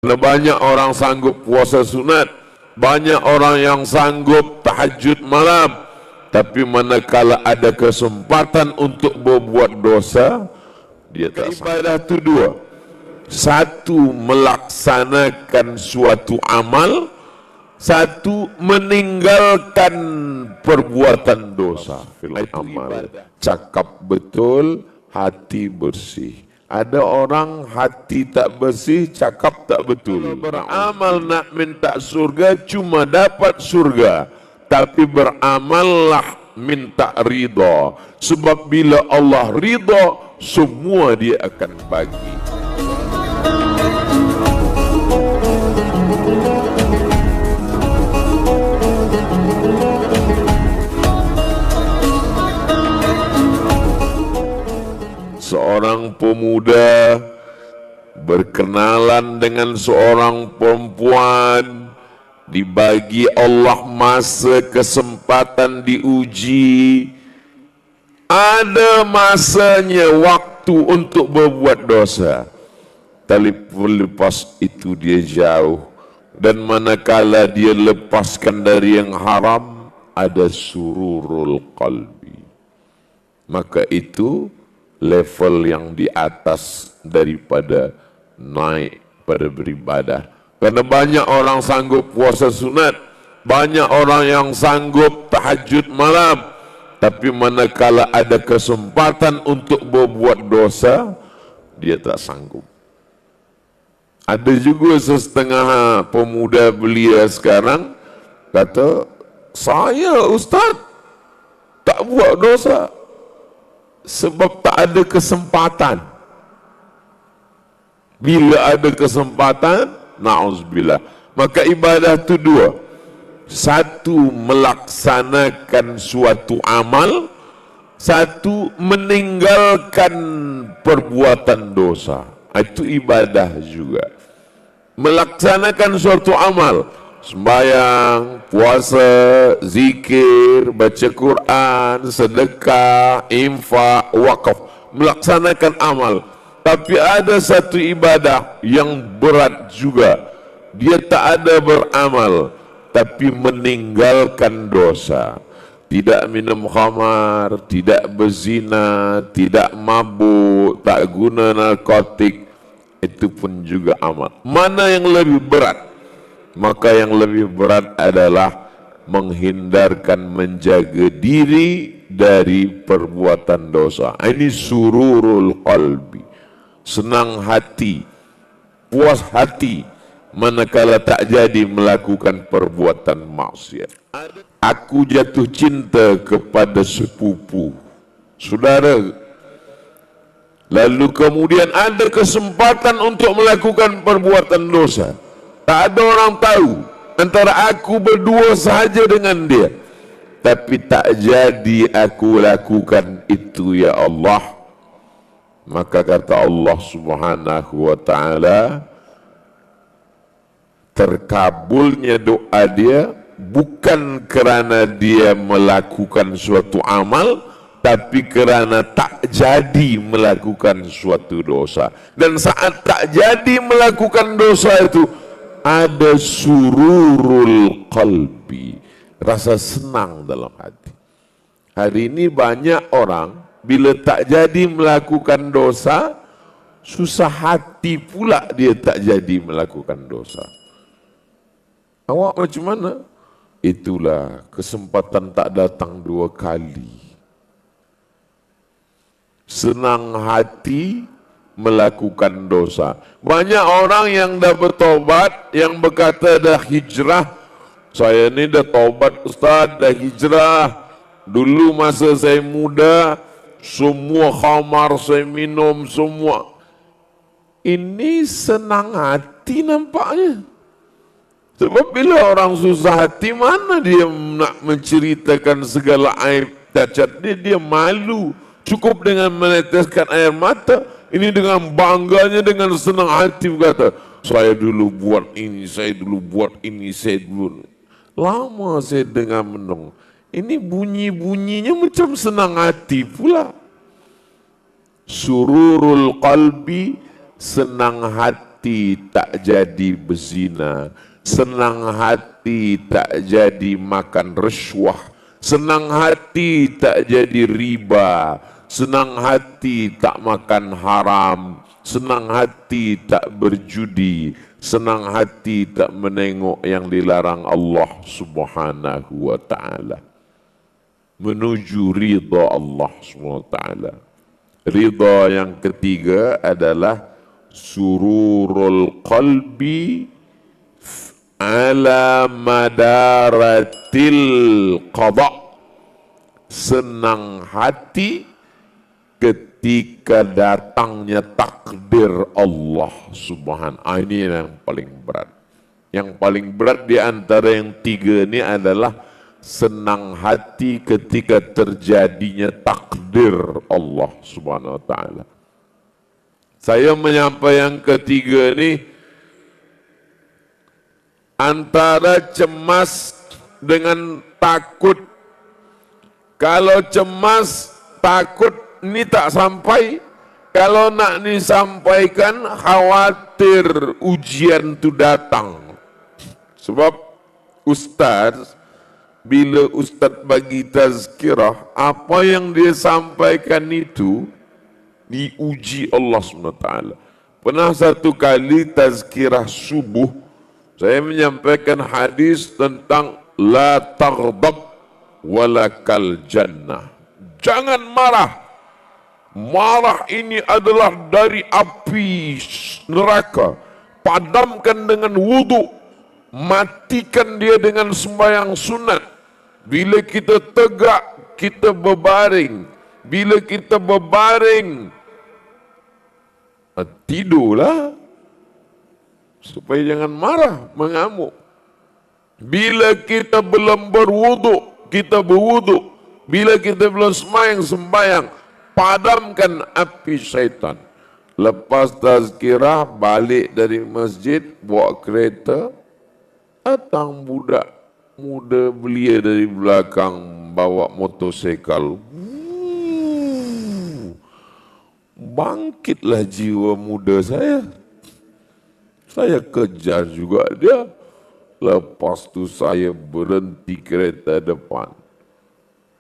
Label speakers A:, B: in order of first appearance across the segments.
A: Banyak orang sanggup puasa sunat, banyak orang yang sanggup tahajud malam, tapi manakala ada kesempatan untuk berbuat dosa, dia tak sanggup. Ibadah itu dua. Satu, melaksanakan suatu amal. Satu, meninggalkan perbuatan dosa. Amal. Cakap betul, hati bersih. Ada orang hati tak bersih, cakap tak betul. Beramal nak minta surga, cuma dapat surga. Tapi beramallah minta ridha. Sebab bila Allah ridha, semua dia akan bagi. Seorang pemuda berkenalan dengan seorang perempuan, dibagi Allah masa kesempatan diuji. Ada masanya waktu untuk berbuat dosa, tapi lepas itu dia jauh. Dan manakala dia lepaskan dari yang haram, ada sururul qalbi. Maka itu level yang di atas daripada naik pada beribadah. Karena banyak orang sanggup puasa sunat, banyak orang yang sanggup tahajud malam, tapi manakala ada kesempatan untuk berbuat dosa, dia tak sanggup. Ada juga setengah pemuda belia sekarang kata, saya Ustaz tak buat dosa sebab tak ada kesempatan. Bila ada kesempatan, na'udzubillah. Maka ibadah itu dua. Satu, melaksanakan suatu amal. Satu, meninggalkan perbuatan dosa. Itu ibadah juga. Melaksanakan suatu amal, sembahyang, puasa, zikir, baca Quran, sedekah, infak, wakaf, melaksanakan amal. Tapi ada satu ibadah yang berat juga. Dia tak ada beramal, tapi meninggalkan dosa. Tidak minum khamar, tidak berzina, tidak mabuk, tak guna narkotik. Itu pun juga amal. Mana yang lebih berat? Maka yang lebih berat adalah menghindarkan, menjaga diri dari perbuatan dosa. Ini sururul qalbi, senang hati, puas hati manakala tak jadi melakukan perbuatan maksiat. Aku jatuh cinta kepada sepupu, saudara. Lalu kemudian ada kesempatan untuk melakukan perbuatan dosa. Tak ada orang tahu, antara aku berdua sahaja dengan dia. Tapi tak jadi aku lakukan itu, ya Allah. Maka kata Allah Subhanahu wa ta'ala, terkabulnya doa dia bukan kerana dia melakukan suatu amal, tapi kerana tak jadi melakukan suatu dosa. Dan saat tak jadi melakukan dosa itu, ada sururul qalbi, rasa senang dalam hati. Hari ini banyak orang bila tak jadi melakukan dosa, susah hati pula dia tak jadi melakukan dosa. Awak macam mana? Itulah kesempatan tak datang dua kali. Senang hati melakukan dosa. Banyak orang yang dah bertobat, yang berkata dah hijrah. Saya ni dah tobat Ustaz, dah hijrah. Dulu masa saya muda, semua khamar saya minum, semua. Ini senang hati nampaknya. Sebab bila orang susah hati, mana dia nak menceritakan segala aib cacat dia malu. Cukup dengan meneteskan air mata. Ini dengan bangganya, dengan senang hati berkata, saya dulu buat ini, saya dulu buat ini, saya dulu. Lama saya dengar menung. Ini bunyi-bunyinya macam senang hati pula. Sururul qalbi, senang hati hati tak jadi berzina, senang hati tak jadi makan rasuah, senang hati tak jadi riba, senang hati tak makan haram, senang hati tak berjudi, senang hati tak menengok yang dilarang Allah Subhanahu wa taala. Menuju ridha Allah Subhanahu wa taala. Ridha yang ketiga adalah sururul qalbi ala madaratil qada. Senang hati ketika datangnya takdir Allah Subhanahu. Ini yang paling berat. Yang paling berat di antara yang tiga ini adalah senang hati ketika terjadinya takdir Allah Subhanahu wa taala. Saya menyampaikan yang ketiga ini antara cemas dengan takut. Kalau cemas, takut ini tak sampai. Kalau nak disampaikan, khawatir ujian itu datang. Sebab Ustaz, bila Ustaz bagi tazkirah, apa yang dia sampaikan itu diuji Allah SWT. Pernah satu kali tazkirah subuh, saya menyampaikan hadis tentang la taghdab walakal jannah. Jangan marah. Marah ini adalah dari api neraka. Padamkan dengan wudu. Matikan dia dengan sembahyang sunat. Bila kita tegak, kita berbaring. Bila kita berbaring, tidurlah. Supaya jangan marah, mengamuk. Bila kita belum berwudu, kita berwudu. Bila kita belum sembahyang, padamkan api syaitan. Lepas tazkirah, balik dari masjid, bawa kereta, datang budak muda belia dari belakang, bawa motosikal. Bangkitlah jiwa muda saya. Saya kejar juga dia. Lepas tu saya berhenti kereta depan.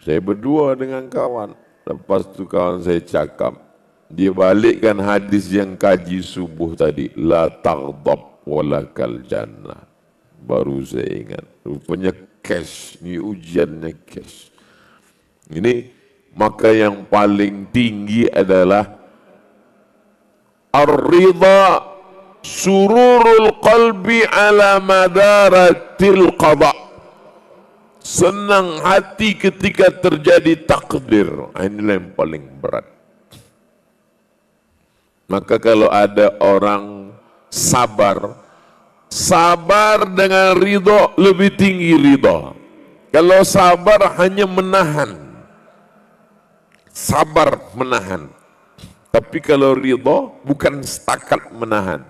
A: Saya berdua dengan kawan. Lepas tu kawan saya cakap, dia balikkan hadis yang kaji subuh tadi. La taghdab walakal jannah. Baru saya ingat. Rupanya cash. Ini ujiannya cash. Ini maka yang paling tinggi adalah ar-ridha sururul qalbi ala madaratil qada. Senang hati ketika terjadi takdir. Inilah yang paling berat. Maka kalau ada orang sabar, sabar dengan ridha lebih tinggi ridha. Kalau sabar hanya menahan, sabar menahan. Tapi kalau ridha bukan setakat menahan.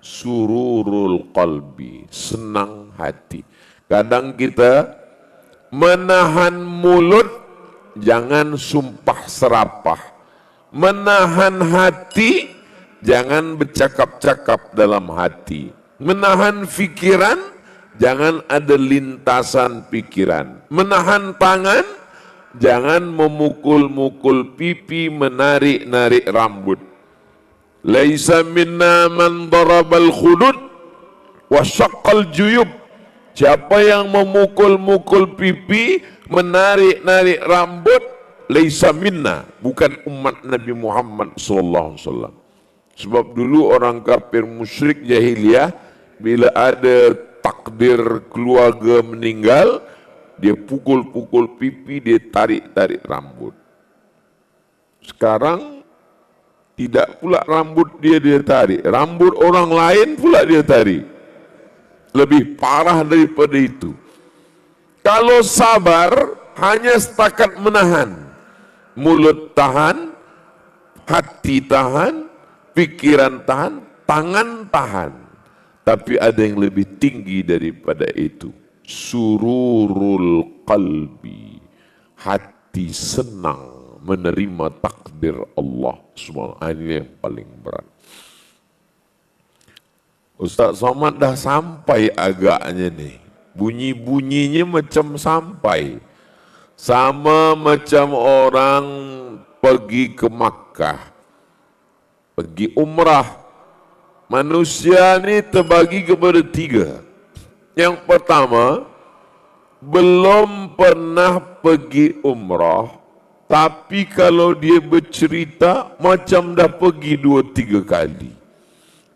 A: Sururul qalbi, senang hati. Kadang kita menahan mulut, jangan sumpah serapah. Menahan hati, jangan bercakap-cakap dalam hati. Menahan fikiran, jangan ada lintasan pikiran. Menahan tangan, jangan memukul-mukul pipi, menarik-narik rambut. Laisa minna man darabal khudud wa syaqqal juyub. Siapa yang memukul-mukul pipi, menarik-narik rambut, laisa minna, bukan umat Nabi Muhammad sallallahu alaihi wasallam. Sebab dulu orang kafir musyrik jahiliyah, bila ada takdir keluarga meninggal, dia pukul-pukul pipi, dia tarik-tarik rambut. Sekarang tidak pula rambut dia tarik, rambut orang lain pula dia tarik. Lebih parah daripada itu. Kalau sabar hanya setakat menahan, mulut tahan, hati tahan, pikiran tahan, tangan tahan. Tapi ada yang lebih tinggi daripada itu. Sururul qalbi, hati senang menerima takdir Allah Subhanahu. Ini yang paling berat. Ustaz Somad dah sampai agaknya nih. Bunyi-bunyinya macam sampai. Sama macam orang pergi ke Makkah, pergi umrah. Manusia ni terbagi kepada 3. Yang pertama, belum pernah pergi umrah, tapi kalau dia bercerita macam dah pergi 2-3 kali.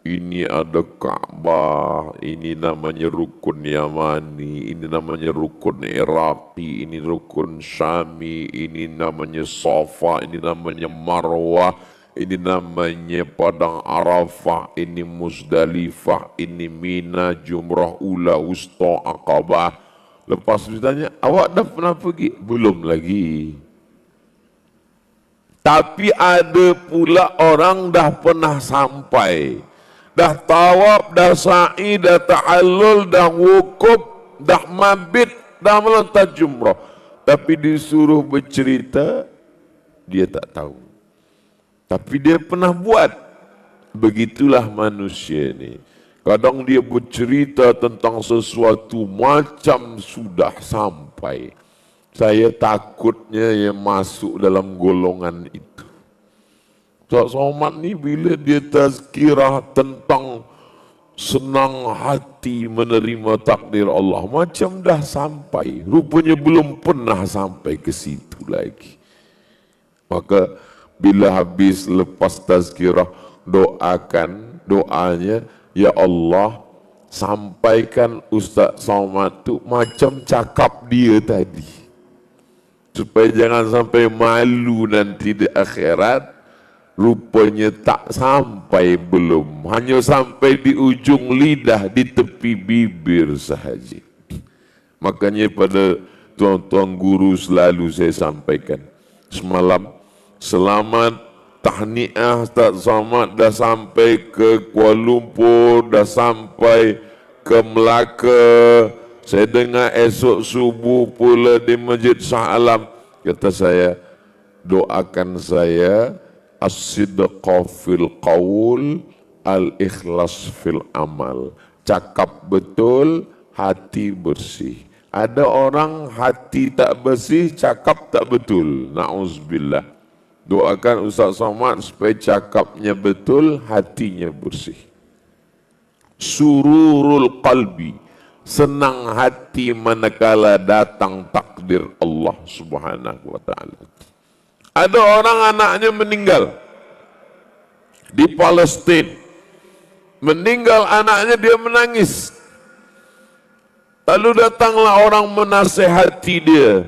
A: Ini ada Ka'bah, ini namanya rukun Yamani, ini namanya rukun Iraqi, ini rukun Syami, ini namanya Safa, ini namanya Marwah, ini namanya Padang Arafah, ini Muzdalifah, ini Mina, Jumrah Ula, Wusta, Aqabah. Lepas ditanya, awak dah pernah pergi? Belum lagi. Tapi ada pula orang dah pernah sampai. Dah tawaf, dah sa'i, dah ta'allul, dah wukuf, dah mabit, dah melontar jumrah. Tapi disuruh bercerita, dia tak tahu. Tapi dia pernah buat. Begitulah manusia ni. Kadang dia bercerita tentang sesuatu macam sudah sampai. Saya takutnya yang masuk dalam golongan itu. Ustaz Somad ni bila dia tazkirah tentang senang hati menerima takdir Allah, macam dah sampai. Rupanya belum pernah sampai ke situ lagi. Maka bila habis lepas tazkirah, doakan doanya, ya Allah, sampaikan Ustaz Somad tu macam cakap dia tadi. Supaya jangan sampai malu nanti di akhirat. Rupanya tak sampai belum. Hanya sampai di ujung lidah, di tepi bibir sahaja. Makanya pada tuan-tuan guru selalu saya sampaikan. Semalam, selamat tahniah Ustaz Somad dah sampai ke Kuala Lumpur, dah sampai ke Melaka. Saya dengar esok subuh pula di Masjid Shah Alam. Kata saya, doakan saya as-sidqa fil qaul, al-ikhlas fil amal. Cakap betul, hati bersih. Ada orang hati tak bersih, cakap tak betul. Na'udzubillah. Doakan Ustaz Somad supaya cakapnya betul, hatinya bersih. Sururul qalbi, senang hati manakala datang takdir Allah Subhanahu wa ta'ala. Ada orang anaknya meninggal di Palestina. Meninggal anaknya, dia menangis. Lalu datanglah orang menasihati dia.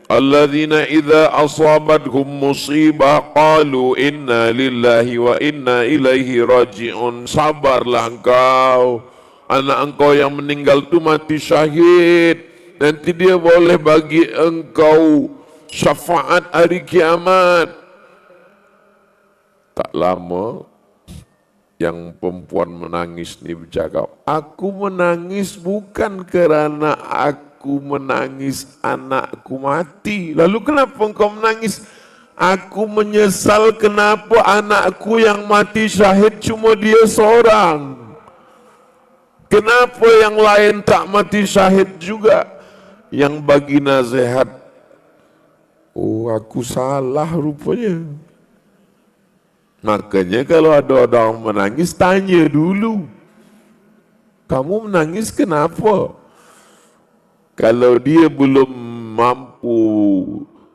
A: Alladzina idza asabathum musibah qalu inna lillahi wa inna ilaihi raji'un. Sabarlah engkau. Anak engkau yang meninggal itu mati syahid. Nanti dia boleh bagi engkau syafaat hari kiamat. Tak lama yang perempuan menangis ni bercakap, aku menangis bukan kerana aku menangis anakku mati. Lalu kenapa engkau menangis? Aku menyesal kenapa anakku yang mati syahid cuma dia seorang. Kenapa yang lain tak mati syahid juga? Yang bagi nasihat, oh, aku salah rupanya. Makanya kalau ada orang menangis, tanya dulu. Kamu menangis kenapa? Kalau dia belum mampu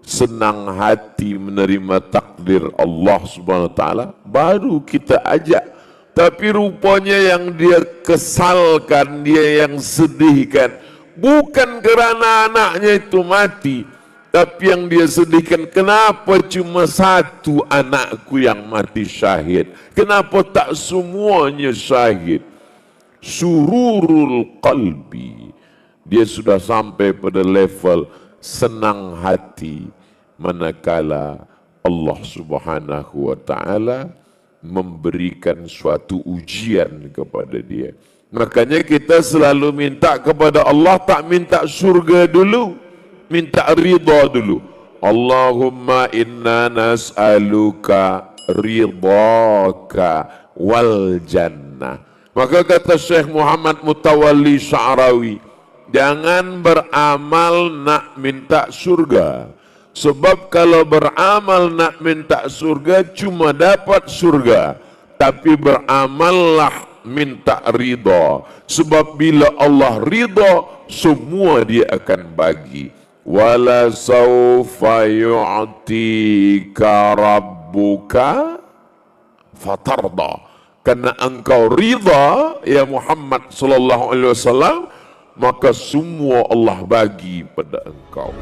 A: senang hati menerima takdir Allah Subhanahu wa ta'ala, baru kita ajak. Tapi rupanya yang dia kesalkan, dia yang sedihkan, bukan kerana anaknya itu mati, tapi yang dia sedihkan, kenapa cuma satu anakku yang mati syahid? Kenapa tak semuanya syahid? Sururul qalbi. Dia sudah sampai pada level senang hati manakala Allah Subhanahu wa ta'ala memberikan suatu ujian kepada dia. Makanya kita selalu minta kepada Allah, tak minta surga dulu, minta ridha dulu. Allahumma inna nas'aluka ridhaka wal jannah. Maka kata Syekh Muhammad Mutawalli Sya'rawi, jangan beramal nak minta surga. Sebab kalau beramal nak minta surga cuma dapat surga. Tapi beramallah minta ridha. Sebab bila Allah ridha, semua dia akan bagi. Wala sawfa yu'tika rabbuka fatarda. Karena engkau ridha ya Muhammad sallallahu alaihi wasallam, maka semua Allah bagi pada engkau.